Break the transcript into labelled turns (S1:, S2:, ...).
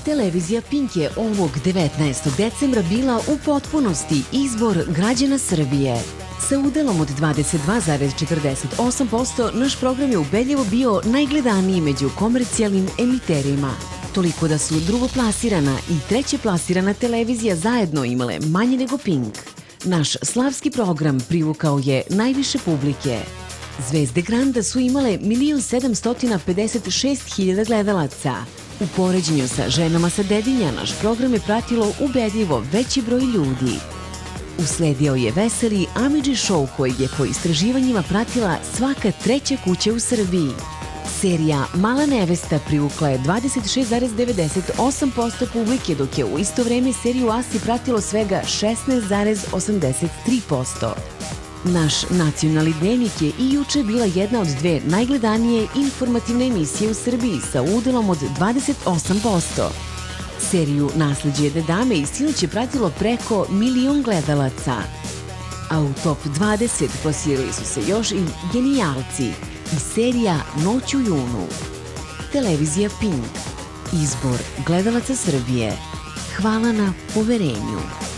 S1: Televizija Pink je ovog 19. decembra bila u potpunosti izbor građana Srbije. Sa udelom od 22,48% naš program je ubedljivo bio najgledaniji među komercijalnim emiterima. Toliko da su drugoplasirana i trećeplasirana televizija zajedno imale manje nego Pink. Naš slavski program privukao je najviše publike. Zvezde Granda su imale 1.756.000 gledalaca. U poređenju sa Ženama sa Dedinja naš program je pratilo ubedljivo veći broj ljudi. Usledio je veseli Amidži show kojeg je po istraživanjima pratila svaka treća kuća u Srbiji. Serija Mala nevesta privukla je 26,98% publike, dok je u isto vreme seriju Asi pratilo svega 16,83%. Naš nacionalni dnevnik je i juče bila jedna od dve najgledanije informativne emisije u Srbiji sa udelom od 28%. Seriju Nasleđe jedne dame i sinoć je pratilo preko 1.000.000 gledalaca. A u top 20 plasirali su se još i Genijalci i serija Noć u junu. Televizija Pink, izbor gledalaca Srbije. Hvala na poverenju.